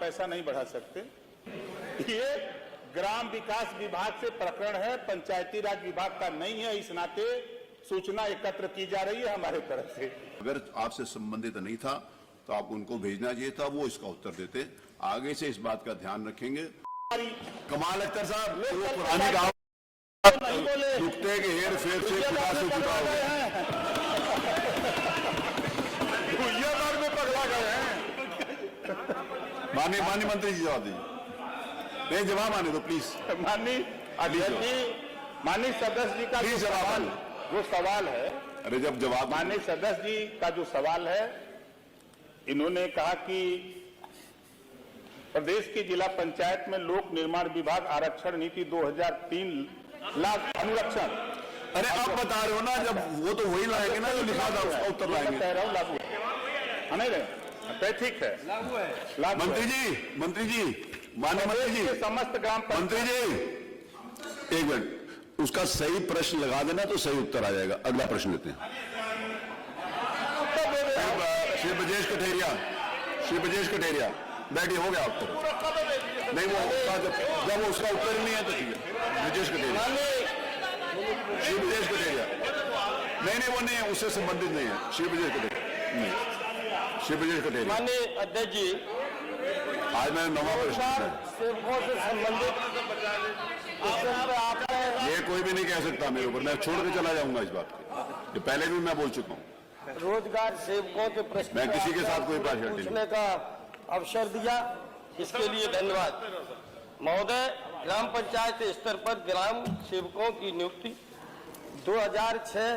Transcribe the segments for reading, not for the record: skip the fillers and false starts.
पैसा नहीं बढ़ा सकते। ये ग्राम विकास विभाग से प्रकरण है, पंचायती राज विभाग का नहीं है। इस नाते सूचना एकत्र की जा रही है हमारे तरफ से। अगर आपसे संबंधित नहीं था तो आप उनको भेजना चाहिए था, वो इसका उत्तर देते। आगे से इस बात का ध्यान रखेंगे। कमाल अख्तर साहब, वो पुरानी के हेर फेर से जुटा हो गए में पगला गए हैं। माननीय मंत्री जी जवाब दीजिए। नहीं, जवाब आने दो प्लीज। माननीय सदस्य जी का जो सवाल है, अरे जब जवाब, माननीय सदस्य जी का जो सवाल है, इन्होंने कहा कि प्रदेश की जिला पंचायत में लोक निर्माण विभाग आरक्षण नीति 2003 लाख अनुरक्षण। अरे आप बता रहे हो ना, जब वो तो वही लाएंगे ना जो लिखा था, उसका उत्तर लाएंगे। कह रहा हूँ लागू है, नहीं रहे, ठीक है, लागू है। मंत्री जी, माननीय मंत्री जी, समस्त ग्राम मंत्री जी एक मिनट, उसका सही प्रश्न लगा देना तो सही उत्तर आ जाएगा। अगला प्रश्न लेते हैं। श्री ब्रजेश कठेरिया बैठिए, हो गया उत्तर। नहीं, वो जब उसका उत्तर ही नहीं है तो ठीक है। ब्रजेश कठेरिया, श्री ब्रजेश कठेरिया, नहीं वो नहीं है, उससे संबंधित नहीं है। श्री ब्रजेश कठेरिया। माननीय अध्यक्ष जी, आज मैंने नवा प्रश्न सेवकों से संबंधित ये कोई भी नहीं कह सकता मेरे ऊपर, मैं छोड़ के चला जाऊंगा इस बात को। ये पहले भी मैं बोल चुका हूँ। रोजगार सेवकों के प्रश्न मैं किसी के साथ कोई पार्शियलिटी पूछने का अवसर दिया, इसके लिए धन्यवाद। महोदय, ग्राम पंचायत स्तर पर ग्राम सेवकों की नियुक्ति 2006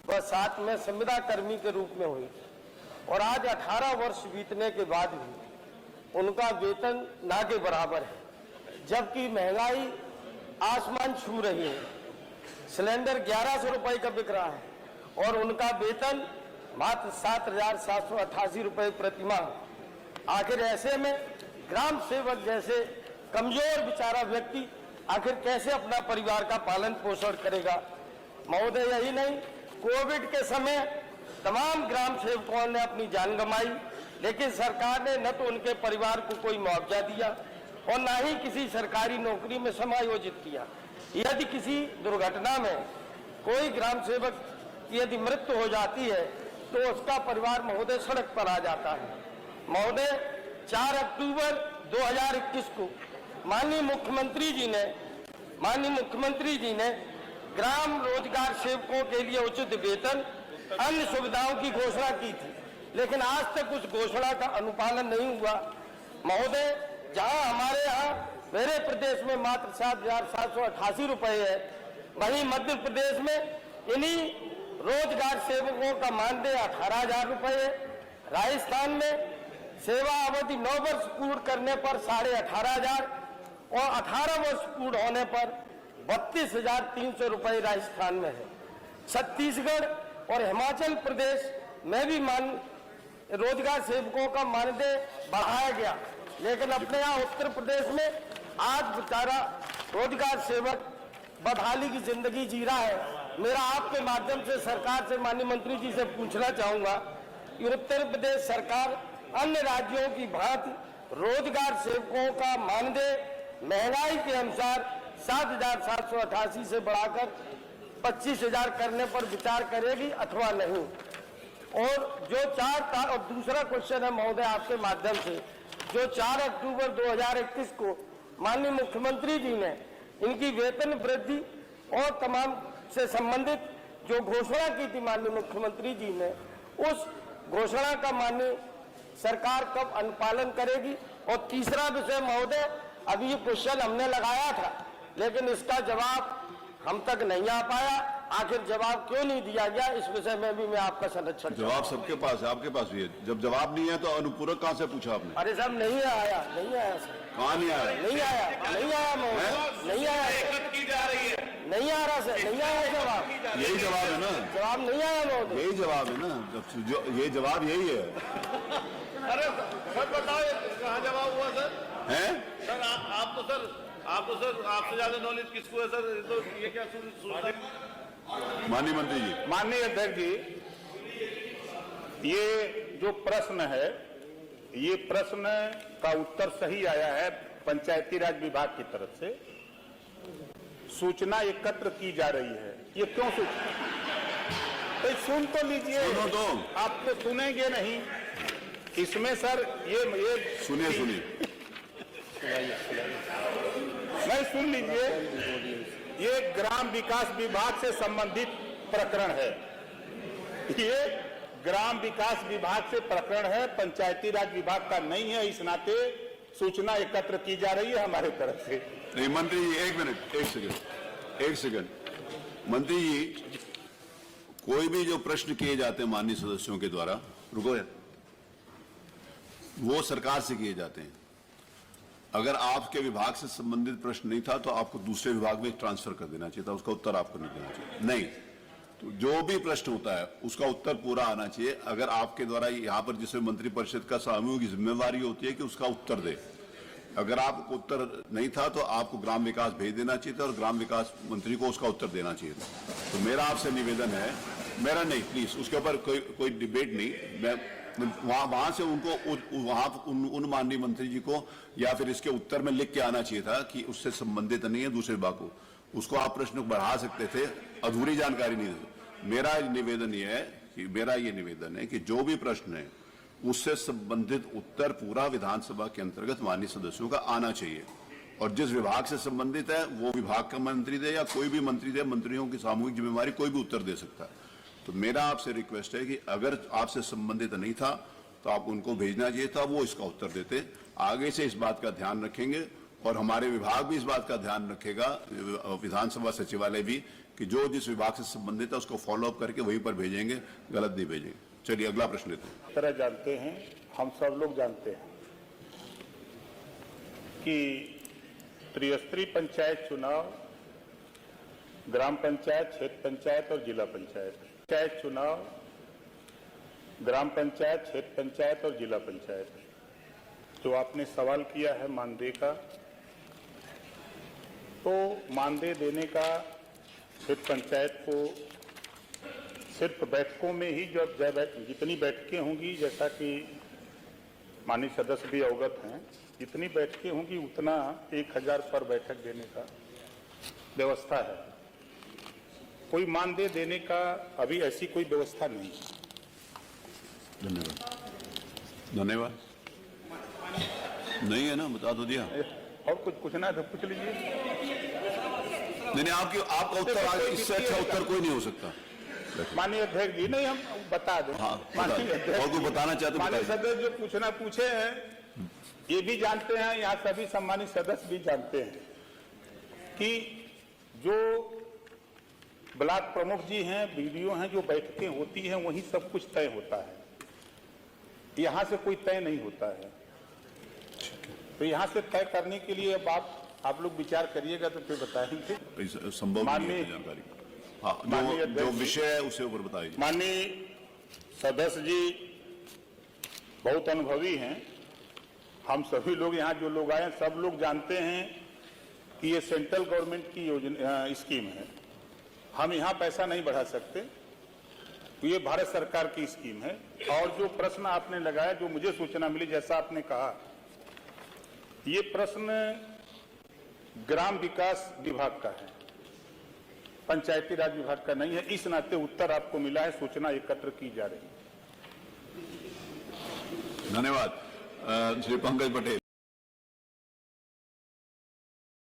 व 7 में संविदा कर्मी के रूप में हुई और आज 18 वर्ष बीतने के बाद भी उनका वेतन ना के बराबर है, जबकि महंगाई आसमान छू रही है। सिलेंडर 1100 रुपए का बिक रहा है और उनका वेतन मात्र 7,788 रुपए प्रति माह। आखिर ऐसे में ग्राम सेवक जैसे कमजोर बेचारा व्यक्ति आखिर कैसे अपना परिवार का पालन पोषण करेगा। महोदय, यही नहीं, कोविड के समय तमाम ग्राम सेवकों ने अपनी जान गंवाई, लेकिन सरकार ने न तो उनके परिवार को कोई मुआवजा दिया और न ही किसी सरकारी नौकरी में समायोजित किया। यदि किसी दुर्घटना में कोई ग्राम सेवक की यदि मृत्यु हो जाती है तो उसका परिवार महोदय सड़क पर आ जाता है। महोदय, 4 अक्टूबर 2021 को माननीय मुख्यमंत्री जी ने ग्राम रोजगार सेवकों के लिए उचित वेतन, अन्य सुविधाओं की घोषणा की थी, लेकिन आज तक उस घोषणा का अनुपालन नहीं हुआ। महोदय, जहां हमारे यहाँ मेरे प्रदेश में मात्र 7,788 रुपए है, वहीं मध्य प्रदेश में इन्हीं रोजगार सेवकों का मानदेय 18,000 रुपए है। राजस्थान में सेवा अवधि 9 वर्ष पूर्ण करने पर 18,500 और 18 वर्ष पूर्ण होने पर 32,300 रुपए राजस्थान में है। छत्तीसगढ़ और हिमाचल प्रदेश में भी रोजगार सेवकों का मानदेय बढ़ाया गया, लेकिन अपने यहाँ उत्तर प्रदेश में आज बेचारा रोजगार सेवक बदहाली की जिंदगी जी रहा है। मेरा आपके माध्यम से सरकार से, माननीय मंत्री जी से पूछना चाहूंगा कि उत्तर प्रदेश सरकार अन्य राज्यों की भांति रोजगार सेवकों का मानदेय महंगाई के अनुसार 7,788 से बढ़ाकर 25,000 करने पर विचार करेगी अथवा नहीं। और जो और दूसरा क्वेश्चन है महोदय आपके माध्यम से, जो 4 अक्टूबर 2021 को माननीय मुख्यमंत्री जी ने इनकी वेतन वृद्धि और तमाम से संबंधित जो घोषणा की थी माननीय मुख्यमंत्री जी ने, उस घोषणा का माननीय सरकार कब अनुपालन करेगी। और तीसरा विषय महोदय, अभी ये क्वेश्चन हमने लगाया था लेकिन इसका जवाब हम तक नहीं आ पाया, आखिर जवाब क्यों नहीं दिया गया, इस विषय में भी मैं आपका संरक्षण। जवाब सबके पास है, आपके पास भी है। जब जवाब नहीं है तो अनुपूरक कहाँ से पूछा आपने? अरे साहब नहीं आया सर। कहाँ नहीं आया? नहीं आया नहीं आया नहीं आ रहा सर, नहीं आया जवाब। यही जवाब है ना? जवाब नहीं आया महोदय, यही जवाब है ना? ये जवाब यही है। अरे सर बताओ कहाँ जवाब हुआ सर? हैं? सर आप तो सर आपसे ज्यादा नॉलेज किसको है सर? तो ये क्या माननीय मंत्री जी। माननीय अध्यक्ष जी, ये जो प्रश्न है ये प्रश्न का उत्तर सही आया है पंचायती राज विभाग की तरफ से। सूचना एकत्र की जा रही है। ये क्यों सूचना? तो सुन तो लीजिए। सुनो तो। आप तो सुनेंगे नहीं। इसमें सर ये सुनिए नहीं, सुन लीजिए। ये ग्राम विकास विभाग से संबंधित प्रकरण है। ये ग्राम विकास विभाग से प्रकरण है, पंचायती राज विभाग का नहीं है। इस नाते सूचना एकत्र की जा रही है हमारे तरफ से। नहीं मंत्री जी, एक मिनट, एक सेकंड। मंत्री जी, कोई भी जो प्रश्न किए जाते हैं माननीय सदस्यों के द्वारा, रुको यार, वो सरकार से किए जाते हैं। अगर आपके विभाग से संबंधित प्रश्न नहीं था तो आपको दूसरे विभाग में ट्रांसफर कर देना चाहिए था, उसका उत्तर आपको नहीं देना चाहिए। नहीं, तो जो भी प्रश्न होता है उसका उत्तर पूरा आना चाहिए। अगर आपके द्वारा यहाँ पर जिसमें मंत्रिपरिषद का सामूहिक जिम्मेवारी होती है कि उसका उत्तर दे, अगर आपको उत्तर नहीं था तो आपको ग्राम विकास भेज देना चाहिए था और ग्राम विकास मंत्री को उसका उत्तर देना चाहिए था। तो मेरा आपसे निवेदन है, मेरा नहीं, प्लीज उसके ऊपर कोई डिबेट नहीं। मैं वहां से उनको उन माननीय मंत्री जी को या फिर इसके उत्तर में लिख के आना चाहिए था कि उससे संबंधित नहीं है दूसरे विभाग को। उसको आप प्रश्न बढ़ा सकते थे, अधूरी जानकारी नहीं दे। मेरा ये निवेदन है कि जो भी प्रश्न है उससे संबंधित उत्तर पूरा विधानसभा के अंतर्गत माननीय सदस्यों का आना चाहिए, और जिस विभाग से संबंधित है वो विभाग का मंत्री दे या कोई भी मंत्री दे, मंत्रियों की सामूहिक जिम्मेवारी कोई भी उत्तर दे सकता है। तो मेरा आपसे रिक्वेस्ट है कि अगर आपसे संबंधित नहीं था तो आप उनको भेजना चाहिए था, वो इसका उत्तर देते। आगे से इस बात का ध्यान रखेंगे और हमारे विभाग भी इस बात का ध्यान रखेगा, विधानसभा सचिवालय भी, कि जो जिस विभाग से संबंधित है उसको फॉलो अप करके वहीं पर भेजेंगे, गलत नहीं भेजेंगे। चलिए अगला प्रश्न लेते हैं। तरह जानते हैं, हम सब लोग जानते हैं कि त्रिस्तरीय पंचायत चुनाव, ग्राम पंचायत, क्षेत्र पंचायत और जिला पंचायत चुनाव, ग्राम पंचायत, क्षेत्र पंचायत और जिला पंचायत, जो आपने सवाल किया है मानदेय का, तो मानदेय देने का क्षेत्र पंचायत को सिर्फ बैठकों में ही जितनी बैठकें होंगी, जैसा कि माननीय सदस्य भी अवगत हैं, जितनी बैठकें होंगी उतना 1000 पर बैठक देने का व्यवस्था है। कोई मानदेय देने का अभी ऐसी कोई व्यवस्था नहीं है। धन्यवाद। नहीं है ना, बता तो दिया। और कुछ पूछना है तो पूछ लीजिए। नहीं, आपका उत्तर आगे, इससे अच्छा उत्तर कोई नहीं हो सकता। माननीय अध्यक्ष जी, नहीं हम बता दें। हाँ, माननीय अध्यक्ष, और कुछ बताना चाहते माननीय सदस्य जो पूछना पूछे हैं, ये भी जानते हैं, यहाँ सभी सम्मानित सदस्य भी जानते हैं कि जो ब्लॉक प्रमुख जी हैं, बीडीओ हैं, जो बैठकें होती हैं वहीं सब कुछ तय होता है। यहाँ से कोई तय नहीं होता है। तो यहाँ से तय करने के लिए अब आप लोग विचार करिएगा तो फिर बताएंगे। संभव नहीं है जानकारी। हाँ, जो विषय है उसे ऊपर बताइए। माननीय सदस्य जी बहुत अनुभवी हैं। हम सभी लोग यहाँ जो लोग आए सब लोग जानते हैं कि ये सेंट्रल गवर्नमेंट की योजना स्कीम है। हम यहाँ पैसा नहीं बढ़ा सकते, तो ये भारत सरकार की स्कीम है। और जो प्रश्न आपने लगाया, जो मुझे सूचना मिली, जैसा आपने कहा, ये प्रश्न ग्राम विकास विभाग का है, पंचायती राज विभाग का नहीं है। इस नाते उत्तर आपको मिला है, सूचना एकत्र की जा रही है। धन्यवाद। श्री पंकज पटेल।